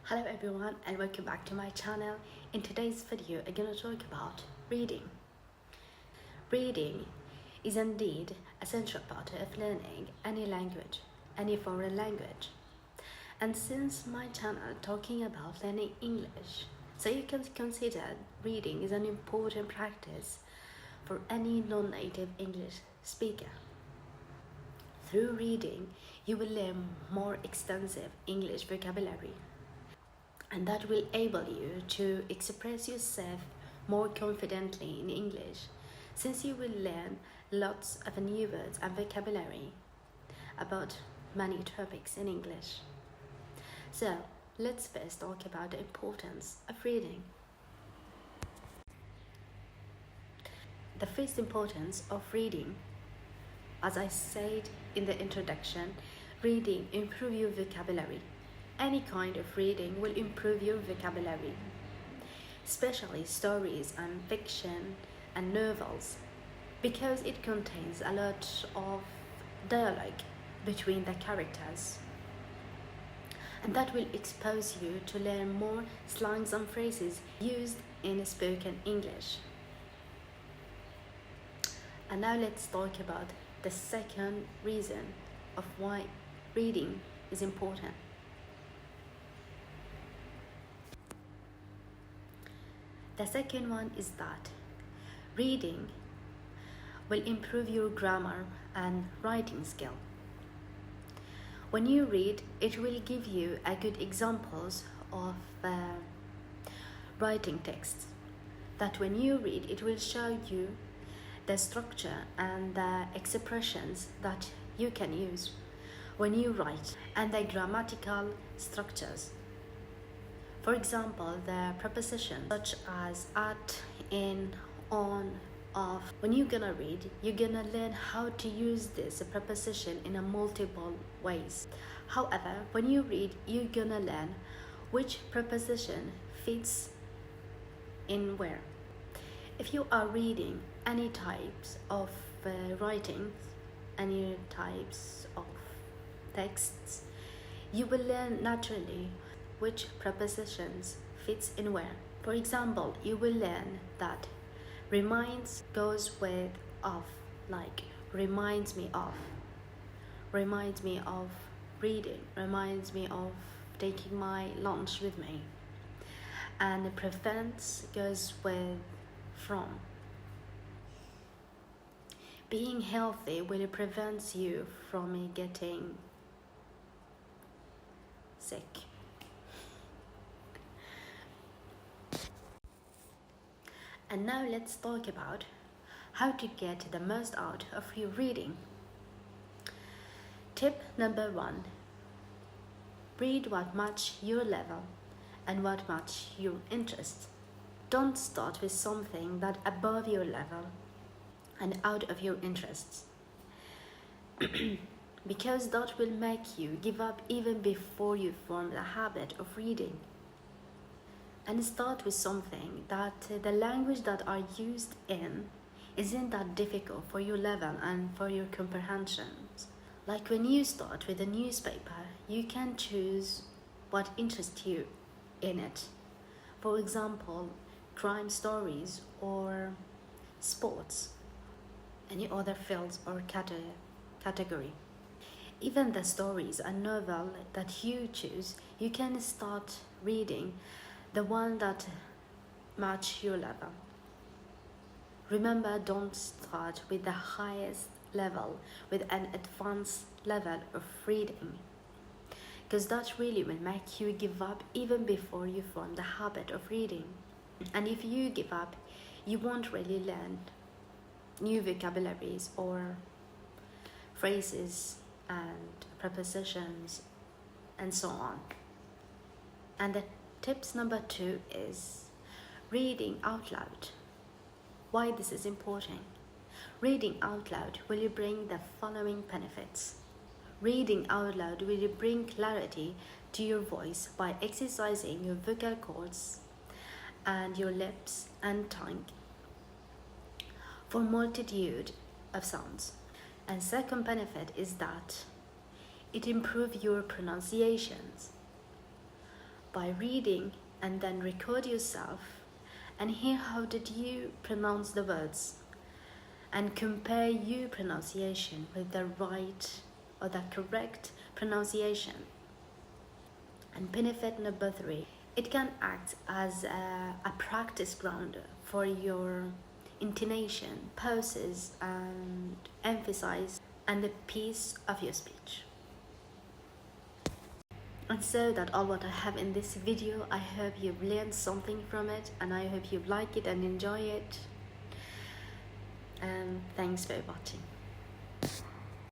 Hello everyone and welcome back to my channel. In today's video, I'm going to talk about reading. Reading is indeed a central part of learning any language, any foreign language. And since my channel talking about learning English, so you can consider reading is an important practice for any non-native English speaker. Through reading, you will learn more extensive English vocabulary, and that will enable you to express yourself more confidently in English, since you will learn lots of new words and vocabulary about many topics in English. So, let's first talk about the importance of reading. The first importance of reading, as I said in the introduction, reading improves your vocabulary. Any kind of reading will improve your vocabulary, especially stories and fiction and novels, because it contains a lot of dialogue between the characters, and that will expose you to learn more slangs and phrases used in spoken English. And now let's talk about the second reason of why reading is important. The second one is that reading will improve your grammar and writing skill. When you read, it will give you a good examples of writing texts. That when you read, it will show you the structure and the expressions that you can use when you write, and the grammatical structures. For example, the prepositions such as at, in, on, off. When you're gonna read, you're gonna learn how to use this preposition in a multiple ways. However, when you read, you're gonna learn which preposition fits in where. If you are reading any types of writings, any types of texts, you will learn naturally which prepositions fits in where. For example, you will learn that reminds goes with of, like reminds me of reading, reminds me of taking my lunch with me, and prevents goes with from. Being healthy will prevent you from getting sick. And now let's talk about how to get the most out of your reading. Tip number 1. Read what match your level and what match your interest. Don't start with something that above your level and out of your interests, because that will make you give up even before you form the habit of reading. And start with something that the language that are used in isn't that difficult for your level and for your comprehensions. Like when you start with a newspaper, you can choose what interests you in it. For example, crime stories or sports, any other fields or category. Even the stories and novel that you choose, you can start reading the one that match your level. Remember, don't start with the highest level, with an advanced level of reading, because that really will make you give up even before you form the habit of reading. And if you give up, you won't really learn new vocabularies or phrases and prepositions and so on. And the tips number 2 is reading out loud. Why this is important? Reading out loud will bring the following benefits. Reading out loud will bring clarity to your voice by exercising your vocal cords and your lips and tongue for multitude of sounds. And second benefit is that it improves your pronunciations. by reading and then record yourself and hear how did you pronounce the words and compare your pronunciation with the right or the correct pronunciation. And benefit number 3, it can act as a practice ground for your intonation, pauses, and emphasis, and the pace of your speech. And so that's all what I have in this video. I hope you've learned something from it, and I hope you like it and enjoy it. And thanks for watching.